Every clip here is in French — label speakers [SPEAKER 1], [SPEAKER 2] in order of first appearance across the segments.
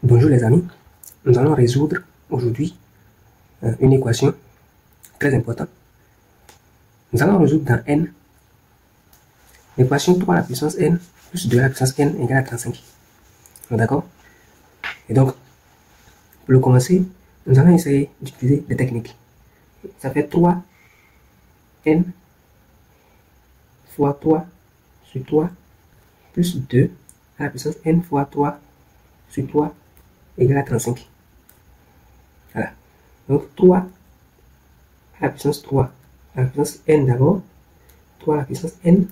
[SPEAKER 1] Bonjour les amis, nous allons résoudre aujourd'hui une équation très importante. Nous allons résoudre dans n l'équation 3 à la puissance n plus 2 à la puissance n égale à 35. D'accord? Et donc, pour le commencer, nous allons essayer d'utiliser des techniques. Ça fait 3n fois 3 sur 3 plus 2 à la puissance n fois 3 sur 3 égale à 35. Voilà. Donc 3 à la puissance 3 à la puissance n d'abord. 3 à la puissance n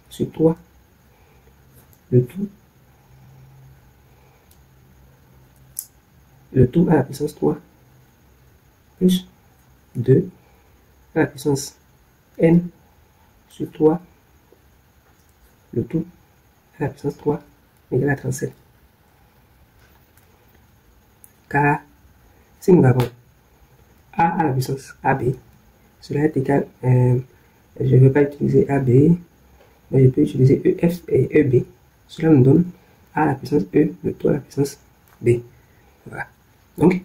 [SPEAKER 1] sur 3. Le tout à la puissance 3 plus 2 à la puissance n sur 3. Le tout à la puissance 3 égale à 37. Car si nous avons a à la puissance ab, cela est égal, je ne vais pas utiliser ab, mais je peux utiliser ef et eb. Cela nous donne a à la puissance e, le tout à la puissance b. Voilà. Donc,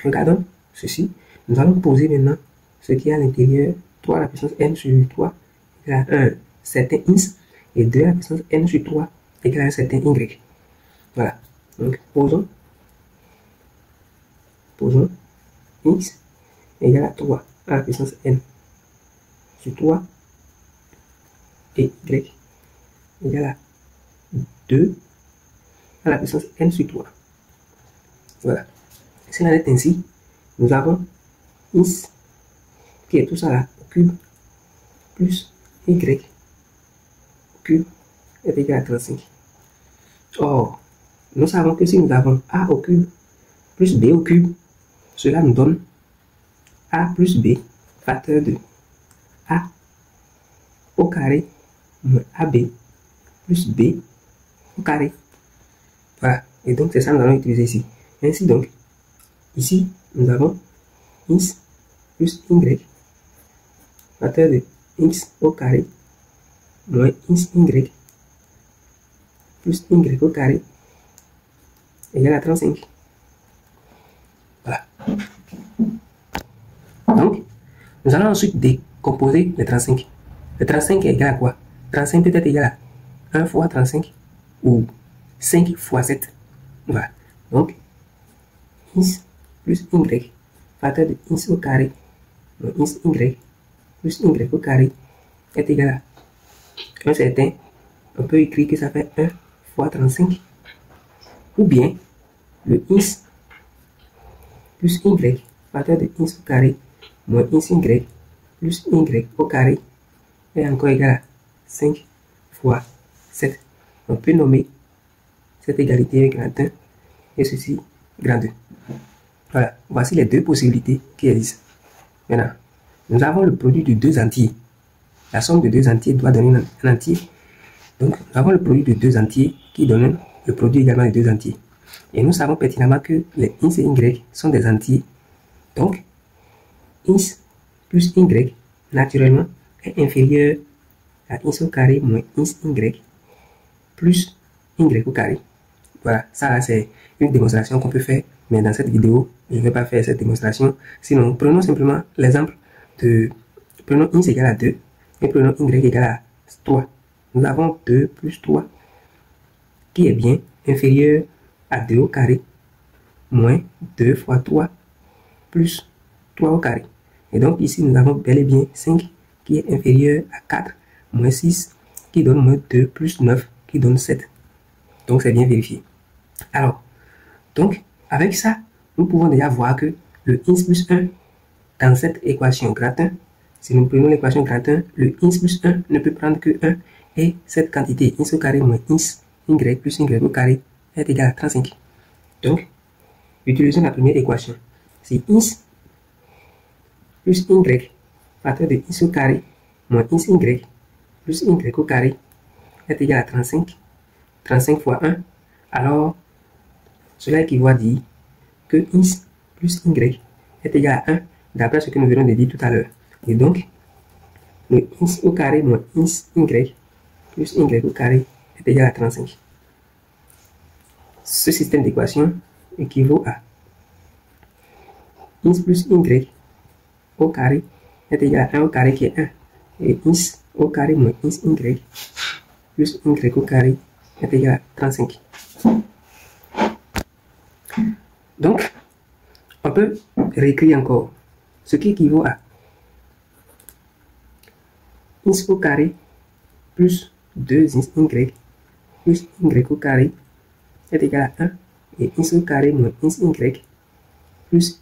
[SPEAKER 1] regardons ceci. Nous allons poser maintenant ce qui est à l'intérieur. 3 à la puissance n sur 3 égale à un certain x, et 2 à la puissance n sur 3 égale à un certain y. Voilà. Donc, posons x égale à 3 à la puissance n sur 3 et y égale à 2 à la puissance n sur 3. Voilà. Si l'on est ainsi, nous avons x qui est tout ça là au cube plus y au cube est égal à 35. Or, nous savons que si nous avons a au cube plus b au cube, cela nous donne a plus b facteur de a au carré moins ab plus b au carré. Voilà. Et donc, c'est ça que nous allons utiliser ici. Ainsi donc, ici, nous avons x plus y facteur de x au carré moins xy plus y au carré égale à 35. Voilà. Donc, nous allons ensuite décomposer le 35. Le 35 est égal à quoi? 35 peut être égal à 1 fois 35 ou 5 fois 7. Voilà. Donc, x plus y facteur de x au carré moins xy plus y au carré est égal à un certain. On peut écrire que ça fait 1 fois 35. Ou bien, le x plus y facteur de x au carré moins xy plus y au carré est encore égal à 5 fois 7. On peut nommer cette égalité grand 1 et ceci grand 2. Voilà, voici les deux possibilités qui existent. Maintenant, nous avons le produit de deux entiers. La somme de deux entiers doit donner un entier. Donc, nous avons le produit de deux entiers qui donne le produit également de deux entiers. Et nous savons pertinemment que les x et y sont des entiers. Donc, x plus y, naturellement, est inférieur à x au carré moins xy plus y au carré. Voilà, ça c'est une démonstration qu'on peut faire, mais dans cette vidéo, je ne vais pas faire cette démonstration. Sinon, prenons simplement l'exemple de, prenons x égale à 2 et prenons y égale à 3. Nous avons 2 plus 3 qui est bien inférieur à 2 au carré moins 2 fois 3 plus 3 au carré. Et donc ici, nous avons bel et bien 5 qui est inférieur à 4 moins 6 qui donne moins 2 plus 9 qui donne 7. Donc c'est bien vérifié. Alors, donc avec ça, nous pouvons déjà voir que le x plus 1 dans cette équation grand 1, si nous prenons l'équation grand 1, le x plus 1 ne peut prendre que 1 et cette quantité x au carré moins x y plus y au carré est égal à 35. Donc, utilisons la première équation. Si x plus y facteur de x au carré moins xy plus y au carré est égal à 35. 35 fois 1, alors cela équivaut à dire que x plus y est égal à 1 d'après ce que nous venons de dire tout à l'heure. Et donc, le x au carré moins xy plus y au carré est égal à 35. ce système d'équation équivaut à x plus y au carré est égal à 1 au carré qui est 1. Et x au carré moins xy plus y au carré est égal à 35. Donc, on peut réécrire encore ce qui équivaut à x au carré plus 2xy plus y au carré est égal à 1 et x au carré moins xy plus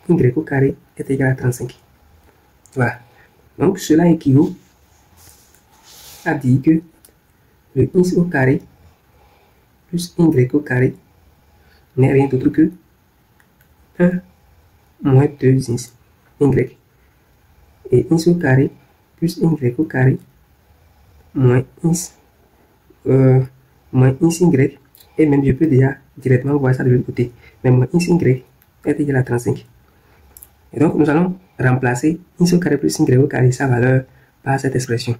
[SPEAKER 1] y au carré est égal à 35. Voilà. Donc, cela équivaut à dire que le x au carré plus y au carré n'est rien d'autre que 1 moins 2y et x au carré plus y au carré moins xy, et même je peux déjà directement voir ça de l'autre côté, mais moins xy est égal à 35. Et donc nous allons remplacer x au carré plus y au carré, sa valeur, par cette expression.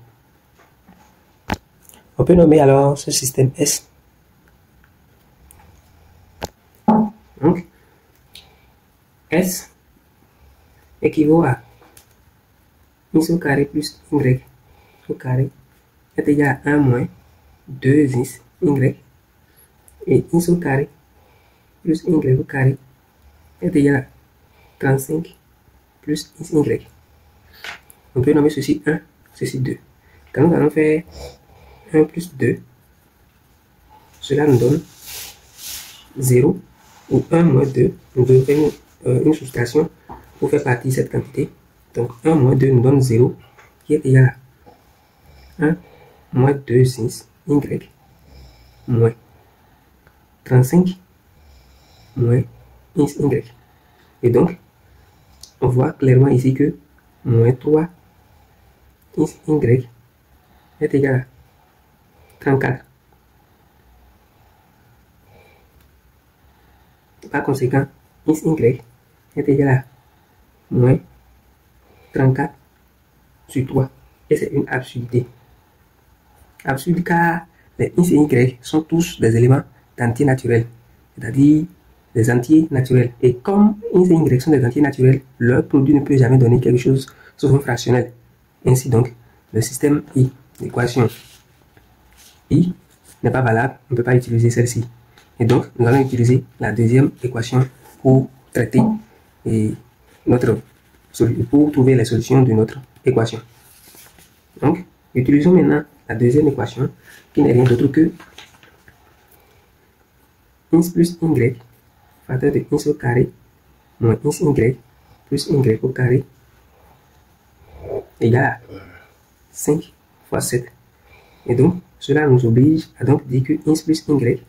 [SPEAKER 1] On peut nommer alors ce système S. Donc, S équivaut à x au carré plus y au carré est égal à 1 moins 2xy et x au carré plus y au carré est égal à 35 plus xy. On peut nommer ceci 1, ceci 2. Quand nous allons faire 1 plus 2, cela nous donne 0 ou 1 moins 2. Nous devons faire une soustraction pour faire partie de cette quantité. Donc 1 moins 2 nous donne 0 qui est égal à 1 moins 2xy moins 35 moins xy. Et donc, on voit clairement ici que moins 3 xy est égal à 34. Par conséquent, xy est égal à moins 34 sur 3. Et c'est une absurdité. Absurde car les x et y sont tous des éléments d'entiers naturels, c'est-à-dire des entiers naturels. Et comme x et y sont des entiers naturels, leur produit ne peut jamais donner quelque chose sauf un fractionnel. Ainsi donc, le système I, l'équation I, n'est pas valable, on ne peut pas utiliser celle-ci. Et donc, nous allons utiliser la deuxième équation pour traiter pour trouver les solutions de notre équation. Donc, utilisons maintenant la deuxième équation qui n'est rien d'autre que x plus y facteur de x au carré moins xy plus y au carré égale à 5 fois 7. Et donc, cela nous oblige à donc dire que x plus y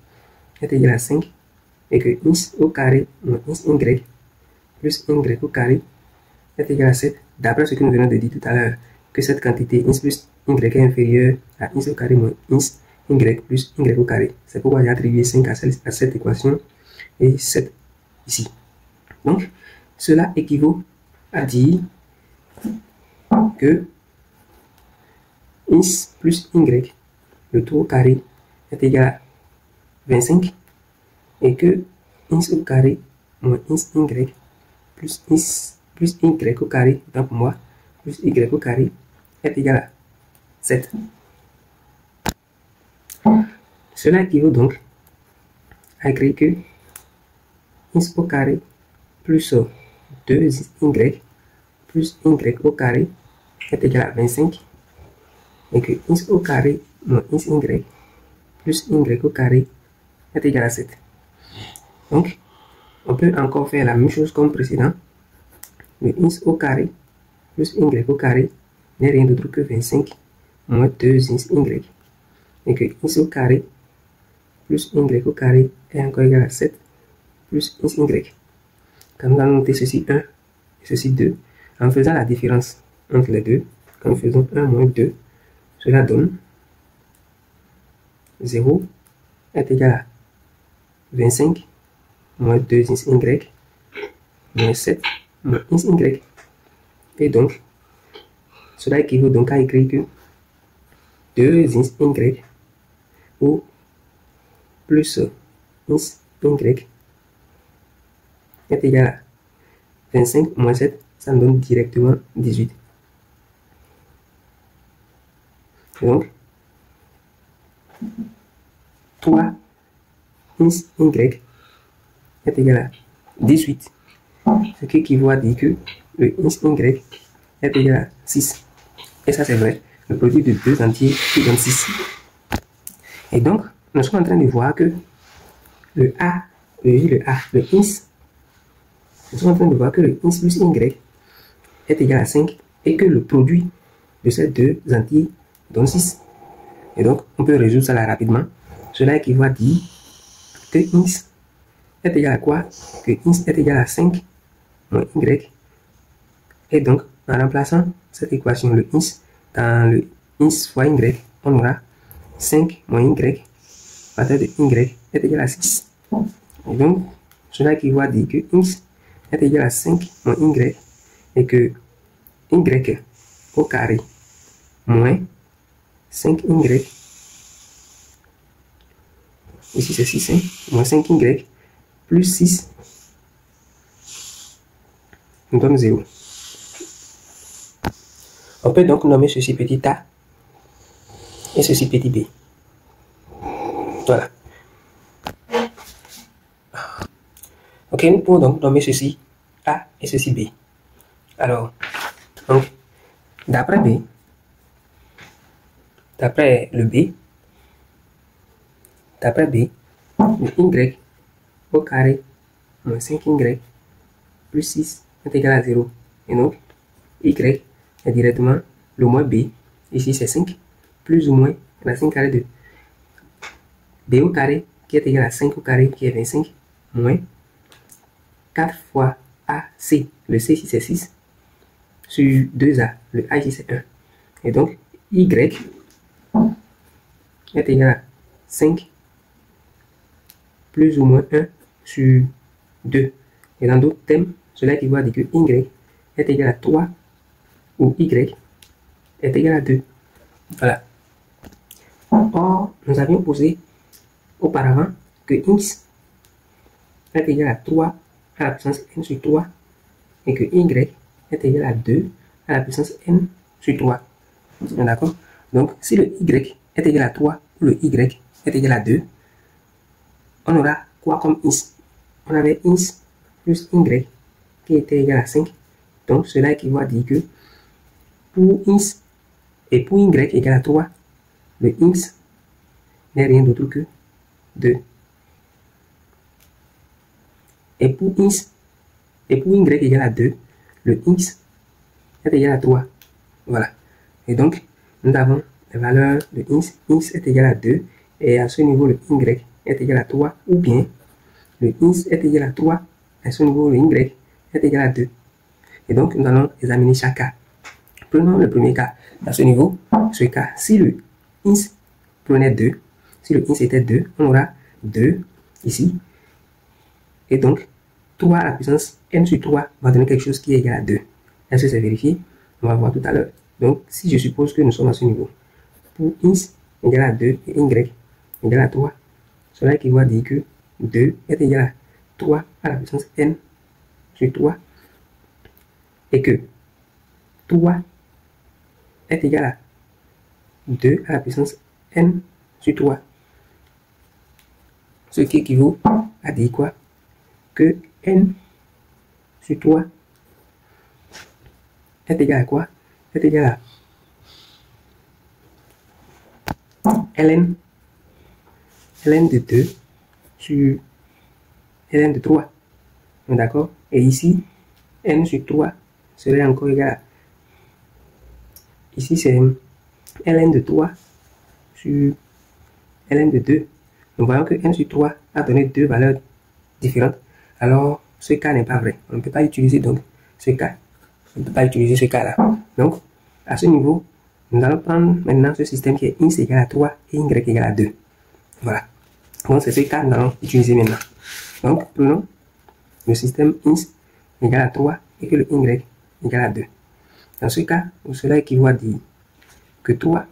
[SPEAKER 1] est égal à 5 et que x au carré moins xy plus y au carré est égal à 7, d'après ce que nous venons de dire tout à l'heure, que cette quantité x plus y est inférieure à x au carré moins xy plus y au carré. C'est pourquoi j'ai attribué 5 à cette équation et 7 ici. Donc, cela équivaut à dire que x plus y, le tout au carré, est égal à 25 et que x au carré moins xy plus y au carré, donc pour moi, plus y au carré est égal à 7. Cela équivaut donc à écrire que x au carré plus 2y plus y au carré est égal à 25 et que x au carré moins xy plus y au carré est égal à 7. Donc, on peut encore faire la même chose comme précédent. Le x au carré plus y au carré n'est rien d'autre que 25 moins 2y et que x au carré plus y au carré est encore égal à 7 plus xy. Quand nous allons noter ceci 1 et ceci 2, en faisant la différence entre les deux, quand nous faisons 1 moins 2, cela donne 0 est égal à 25 moins 2y moins 7 moins xy. Et donc, cela équivaut donc à écrire que 2y ou plus y est égal à 25 moins 7, ça me donne directement 18. Et donc, 3 ins y est égal à 18. Ce qui équivaut à dire que le ins y est égal à 6. Et ça, c'est vrai. Le produit de deux entiers qui donne 6. Et donc, nous sommes en train de voir que le ins, nous sommes en train de voir que le ins plus y est égal à 5 et que le produit de ces deux entiers donne 6. Et donc, on peut résoudre ça là rapidement. Cela équivaut à dire que ins est égal à quoi? Que ins est égal à 5 moins y. Et donc, en remplaçant cette équation, le ins, dans le ins fois y, on aura 5 moins y partir de y est égal à 6. Et donc, cela équivaut à dire que ins est égal à 5 moins y et que y au carré moins 5y, ici c'est 6, hein, moins 5y plus 6 nous donne 0. On peut donc nommer ceci petit a et ceci petit b. Voilà. Ok, nous pouvons donc nommer ceci a et ceci b. Alors, donc, d'après le b, le y au carré moins 5y plus 6 est égal à 0. Et donc, y est directement le moins b, ici c'est 5, plus ou moins racine carrée de b au carré qui est égal à 5 au carré qui est 25, moins 4 fois ac, le c ici c'est 6, sur 2a, le a ici c'est 1. Et donc, y est égal à 5 plus ou moins 1 sur 2. Et dans d'autres termes, cela équivaut à dire que y est égal à 3 ou y est égal à 2. Voilà. Or, nous avions posé auparavant que x est égal à 3 à la puissance n sur 3 et que y est égal à 2 à la puissance n sur 3. D'accord? Donc, si le y est égal à 3 ou le y est égal à 2, on aura quoi comme ins? On avait ins plus y qui était égal à 5. Donc, cela équivaut à dire que pour ins et pour y égal à 3, le ins n'est rien d'autre que 2. Et pour ins et pour y égal à 2, le ins est égal à 3. Voilà. Et donc, nous avons la valeur de ins. Ins est égal à 2. Et à ce niveau, le y est égal à 3. Ou bien, le ins est égal à 3. À ce niveau, le y est égal à 2. Et donc, nous allons examiner chaque cas. Prenons le premier cas. À ce niveau, ce cas, si le ins prenait 2, si le ins était 2, on aura 2 ici. Et donc, 3 à la puissance n sur 3 va donner quelque chose qui est égal à 2. Est-ce que c'est vérifié? On va voir tout à l'heure. Donc, si je suppose que nous sommes à ce niveau, pour ins égal à 2 et y égal à 3, cela équivaut à dire que 2 est égal à 3 à la puissance n sur 3 et que 3 est égal à 2 à la puissance n sur 3. Ce qui équivaut à dire quoi? Que n sur 3 est égal à quoi? Est égal à ln de 2 sur ln de 3. D'accord? Et ici, n sur 3 serait encore égal à... Ici, c'est ln de 3 sur ln de 2. Nous voyons que n sur 3 a donné deux valeurs différentes. Alors, ce cas n'est pas vrai. On ne peut pas utiliser donc ce cas. On ne peut pas utiliser ce cas-là. Donc, à ce niveau, nous allons prendre maintenant ce système qui est ins égale à 3 et y égale à 2. Voilà. Donc, c'est ce cas que nous allons utiliser maintenant. Donc, prenons le système ins égale à 3 et que le y égale à 2. Dans ce cas, cela équivaut à dire que 3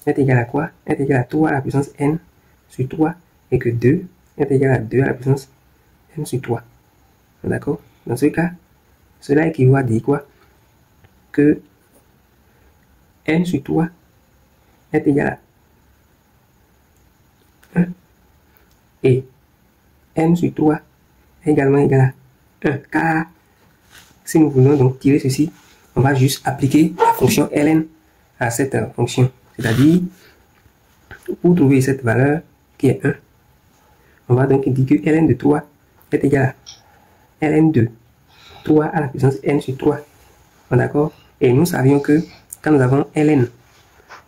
[SPEAKER 1] est égal à quoi? Est égal à 3 à la puissance n sur 3 et que 2 est égal à 2 à la puissance n sur 3. D'accord? Dans ce cas, cela équivaut à dire quoi? Que n sur 3 est égal à 1 et n sur 3 est également égal à 1, car si nous voulons donc tirer ceci, on va juste appliquer la fonction ln à cette fonction, c'est-à-dire pour trouver cette valeur qui est 1, on va donc dire que ln de 3 est égal à ln de 3 à la puissance n sur 3. D'accord? Et nous savions que quand nous avons ln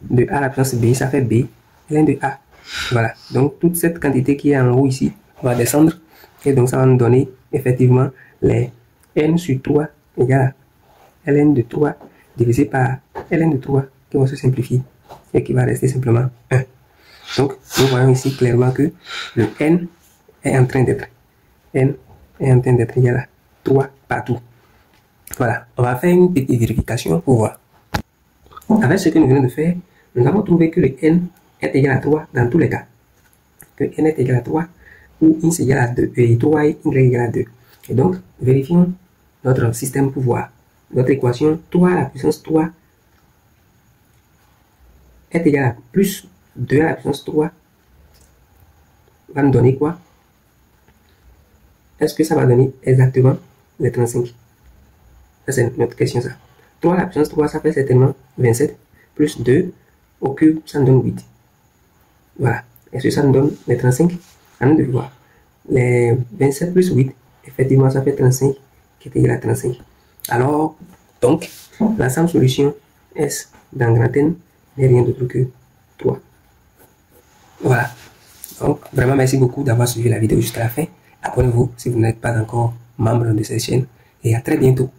[SPEAKER 1] de a à la puissance b, ça fait b, ln de a. Voilà. Donc toute cette quantité qui est en haut ici va descendre. Et donc ça va nous donner effectivement les n sur 3 égale à ln de 3 divisé par ln de 3 qui va se simplifier et qui va rester simplement 1. Donc nous voyons ici clairement que le n est en train d'être égal à 3 partout. Voilà, on va faire une petite vérification pour voir. Avec ce que nous venons de faire, nous avons trouvé que le n est égal à 3 dans tous les cas. Que n est égal à 3 ou x égale à 2 et 3 et y égale à 2. Et donc, vérifions notre système pour voir. Notre équation 3 à la puissance 3 est égal à plus 2 à la puissance 3 va nous donner quoi? Est-ce que ça va donner exactement les 35? Ça, c'est notre question, ça. 3 à la puissance 3, ça fait certainement 27, plus 2 au cube, ça nous donne 8. Voilà. Est-ce que ça nous donne les 35? À nous de voir. Les 27 plus 8, effectivement, ça fait 35, qui est égal à 35. Alors, donc, l'ensemble solution S dans grand N n'est rien d'autre que 3. Voilà. Donc, vraiment, merci beaucoup d'avoir suivi la vidéo jusqu'à la fin. Abonnez-vous si vous n'êtes pas encore membre de cette chaîne. Et à très bientôt.